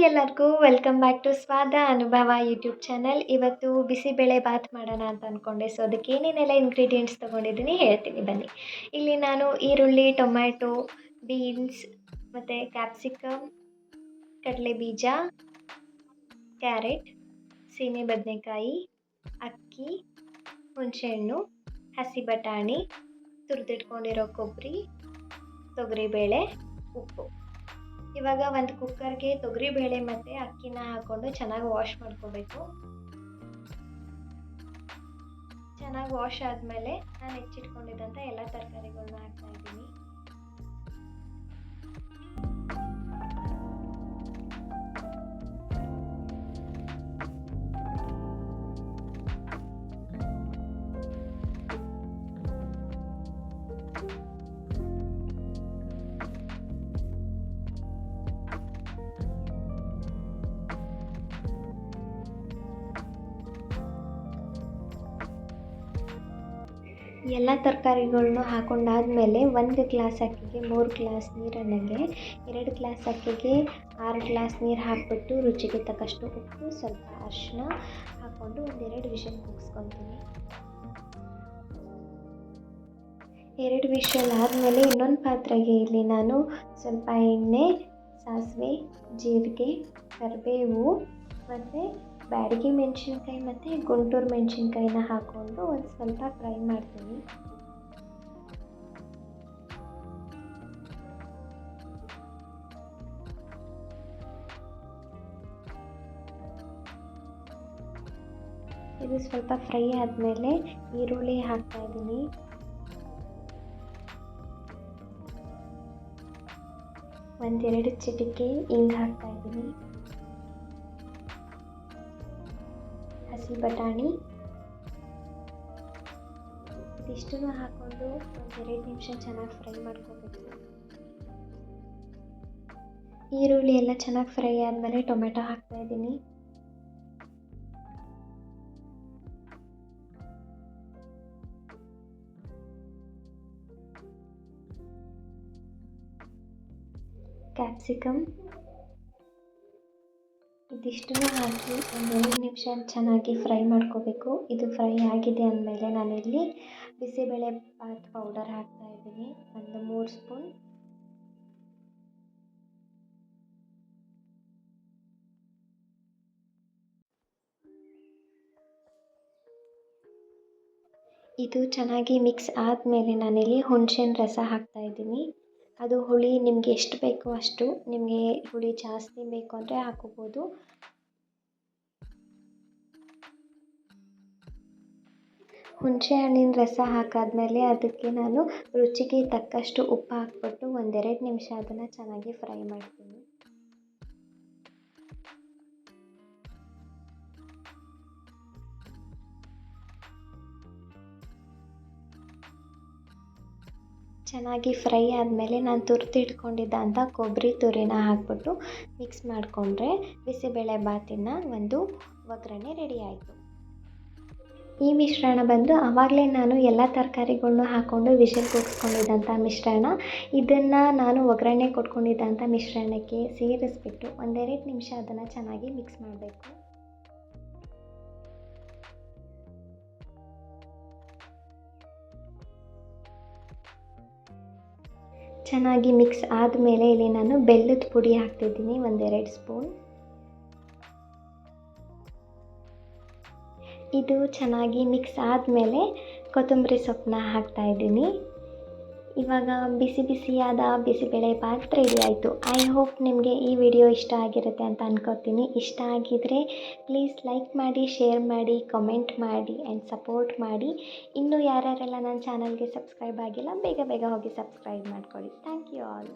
ಎಲ್ಲರಿಗೂ welcome back to ಸ್ವಾದ ಅನುಭವ ಯೂಟ್ಯೂಬ್ ಚಾನಲ್. ಇವತ್ತು ಬಿಸಿಬೇಳೆ ಬಾತ್ ಮಾಡೋಣ ಅಂತ ಅಂದ್ಕೊಂಡೆ. ಸೊ ಅದಕ್ಕೆ ಏನೇನೆಲ್ಲ ಇಂಗ್ರೀಡಿಯೆಂಟ್ಸ್ ತೊಗೊಂಡಿದ್ದೀನಿ ಹೇಳ್ತೀನಿ ಬನ್ನಿ. ಇಲ್ಲಿ ನಾನು ಈರುಳ್ಳಿ, ಟೊಮ್ಯಾಟೊ, ಬೀನ್ಸ್ ಮತ್ತು ಕ್ಯಾಪ್ಸಿಕಮ್, ಕಡಲೆ ಬೀಜ, ಕ್ಯಾರೆಟ್, ಸೀಮೆ ಬದನೆಕಾಯಿ, ಅಕ್ಕಿ, ಹುಣಸೆಹಣ್ಣು, ಹಸಿ ಬಟಾಣಿ, ತುರಿದಿಟ್ಕೊಂಡಿರೋ ಕೊಬ್ಬರಿ, ತೊಗರಿಬೇಳೆ, ಉಪ್ಪು. ಇವಾಗ ಒಂದು ಕುಕ್ಕರ್ಗೆ ತೊಗರಿಬೇಳೆ ಮತ್ತು ಅಕ್ಕಿನ ಹಾಕ್ಕೊಂಡು ಚೆನ್ನಾಗಿ ವಾಶ್ ಮಾಡ್ಕೋಬೇಕು. ಚೆನ್ನಾಗಿ ವಾಶ್ ಆದಮೇಲೆ ನಾನು ಹೆಚ್ಚಿಟ್ಕೊಂಡಿದ್ದಂಥ ಎಲ್ಲ ತರಕಾರಿಗಳನ್ನ ಹಾಕ್ತಾಯಿದ್ದೀನಿ. ಎಲ್ಲ ತರಕಾರಿಗಳ್ನು ಹಾಕೊಂಡಾದಮೇಲೆ 1 ಗ್ಲಾಸ್ ಅಕ್ಕಿಗೆ 3 ಗ್ಲಾಸ್ ನೀರನ್ನಾಗೆ, 2 ಗ್ಲಾಸ್ ಅಕ್ಕಿಗೆ 6 ಗ್ಲಾಸ್ ನೀರು ಹಾಕಿಬಿಟ್ಟು ರುಚಿಗೆ ತಕ್ಕಷ್ಟು ಉಪ್ಪು, ಸ್ವಲ್ಪ ಅರಿಶಿನ ಹಾಕ್ಕೊಂಡು 1-2 ವಿಷಲ್ ಕೂಗಿಸ್ಕೊತೀನಿ. 2 ವಿಷಲ್ ಆದಮೇಲೆ ಇನ್ನೊಂದು ಪಾತ್ರೆಗೆ ಇಲ್ಲಿ ನಾನು ಸ್ವಲ್ಪ ಎಣ್ಣೆ, ಸಾಸಿವೆ, ಜೀರಿಗೆ, ಕರಿಬೇವು ಮತ್ತು ಬ್ಯಾಡಗಿ ಮೆಣಸಿನ್ಕಾಯಿ ಮತ್ತು ಗುಂಟೂರು ಮೆಣಸಿನ್ಕಾಯಿನ ಹಾಕ್ಕೊಂಡು ಒಂದು ಸ್ವಲ್ಪ ಫ್ರೈ ಮಾಡ್ತೀನಿ. ಇದು ಸ್ವಲ್ಪ ಫ್ರೈ ಆದಮೇಲೆ ಈರುಳ್ಳಿ ಹಾಕ್ತಾಯಿದ್ದೀನಿ. ಒಂದೆರಡು ಚಿಟಿಕೆ ಹಿಂಗೆ ಹಾಕ್ತಾಯಿದ್ದೀನಿ. ಹಸಿ ಬಟಾಣಿ ಇದಿಷ್ಟನ್ನು ಹಾಕ್ಕೊಂಡು 1-2 ನಿಮಿಷ ಚೆನ್ನಾಗಿ ಫ್ರೈ ಮಾಡ್ಕೋಬೇಕು. ಈರುಳ್ಳಿ ಎಲ್ಲ ಚೆನ್ನಾಗಿ ಫ್ರೈ ಆದಮೇಲೆ ಟೊಮೆಟೊ ಹಾಕ್ತಾಯಿದ್ದೀನಿ. ಕ್ಯಾಪ್ಸಿಕಮ್ ಇದಿಷ್ಟನ್ನು ಹಾಕಿ 1-2 ನಿಮಿಷ ಚೆನ್ನಾಗಿ ಫ್ರೈ ಮಾಡ್ಕೋಬೇಕು. ಇದು ಫ್ರೈ ಆಗಿದೆ ಅಂದಮೇಲೆ ನಾನಿಲ್ಲಿ ಬಿಸಿಬೇಳೆ ಬಾತ್ ಪೌಡರ್ ಹಾಕ್ತಾಯಿದ್ದೀನಿ, ಒಂದು 3 ಸ್ಪೂನ್. ಇದು ಚೆನ್ನಾಗಿ ಮಿಕ್ಸ್ ಆದಮೇಲೆ ನಾನಿಲ್ಲಿ ಹುಣಸೆಹಣ್ಣು ರಸ ಹಾಕ್ತಾಯಿದ್ದೀನಿ. ಅದು ಹುಳಿ ನಿಮಗೆ ಎಷ್ಟು ಬೇಕೋ ಅಷ್ಟು, ನಿಮಗೆ ಹುಳಿ ಜಾಸ್ತಿ ಬೇಕು ಅಂದರೆ ಹಾಕೋಬೋದು. ಹುಣಸೆ ಹಣ್ಣಿನ ರಸ ಹಾಕಾದ್ಮೇಲೆ ಅದಕ್ಕೆ ನಾನು ರುಚಿಗೆ ತಕ್ಕಷ್ಟು ಉಪ್ಪು ಹಾಕ್ಬಿಟ್ಟು 1-2 ನಿಮಿಷ ಅದನ್ನು ಚೆನ್ನಾಗಿ ಫ್ರೈ ಮಾಡ್ತೀನಿ. ಚೆನ್ನಾಗಿ ಫ್ರೈ ಆದಮೇಲೆ ನಾನು ತುರಿದಿಟ್ಕೊಂಡಿದ್ದಂಥ ಕೊಬ್ಬರಿ ತುರಿನ ಹಾಕ್ಬಿಟ್ಟು ಮಿಕ್ಸ್ ಮಾಡಿಕೊಂಡ್ರೆ ಬಿಸಿಬೇಳೆ ಬಾತಿನ ಒಂದು ಒಗ್ಗರಣೆ ರೆಡಿ ಆಯಿತು. ಈ ಮಿಶ್ರಣ ಬಂದು ಆವಾಗಲೇ ನಾನು ಎಲ್ಲ ತರಕಾರಿಗಳ್ನು ಹಾಕ್ಕೊಂಡು ವಿಷಲ್ ಕೂಗಿಸ್ಕೊಂಡಿದ್ದಂಥ ಮಿಶ್ರಣ. ಇದನ್ನು ನಾನು ಒಗ್ಗರಣೆ ಕೊಟ್ಕೊಂಡಿದ್ದಂಥ ಮಿಶ್ರಣಕ್ಕೆ ಸೇರಿಸ್ಬಿಟ್ಟು 1-2 ನಿಮಿಷ ಅದನ್ನು ಚೆನ್ನಾಗಿ ಮಿಕ್ಸ್ ಮಾಡಬೇಕು. ಚೆನ್ನಾಗಿ ಮಿಕ್ಸ್ ಆದಮೇಲೆ ಇಲ್ಲಿ ನಾನು ಬೆಲ್ಲದ ಪುಡಿ ಹಾಕ್ತಿದ್ದೀನಿ, 1-2 ಸ್ಪೂನ್. ಇದು ಚೆನ್ನಾಗಿ ಮಿಕ್ಸ್ ಆದಮೇಲೆ ಕೊತ್ತಂಬರಿ ಸೊಪ್ಪನ್ನ ಹಾಕ್ತಾಯಿದ್ದೀನಿ. ಇವಾಗ ಬಿಸಿ ಬಿಸಿಯಾದ ಬಿಸಿಬೇಳೆ ಬಾತ್ ರೆಡಿ ಆಯಿತು. ಐ ಹೋಪ್ ನಿಮಗೆ ಈ ವಿಡಿಯೋ ಇಷ್ಟ ಆಗಿರುತ್ತೆ ಅಂತ ಅನ್ಕೋತೀನಿ. ಇಷ್ಟ ಆಗಿದರೆ ಪ್ಲೀಸ್ ಲೈಕ್ ಮಾಡಿ, ಶೇರ್ ಮಾಡಿ, ಕಮೆಂಟ್ ಮಾಡಿ ಆ್ಯಂಡ್ ಸಪೋರ್ಟ್ ಮಾಡಿ. ಇನ್ನೂ ಯಾರ್ಯಾರೆಲ್ಲ ನನ್ನ ಚಾನಲ್ಗೆ ಸಬ್ಸ್ಕ್ರೈಬ್ ಆಗಿಲ್ಲ ಬೇಗ ಬೇಗ ಹೋಗಿ ಸಬ್ಸ್ಕ್ರೈಬ್ ಮಾಡ್ಕೊಳ್ಳಿ. Thank you all.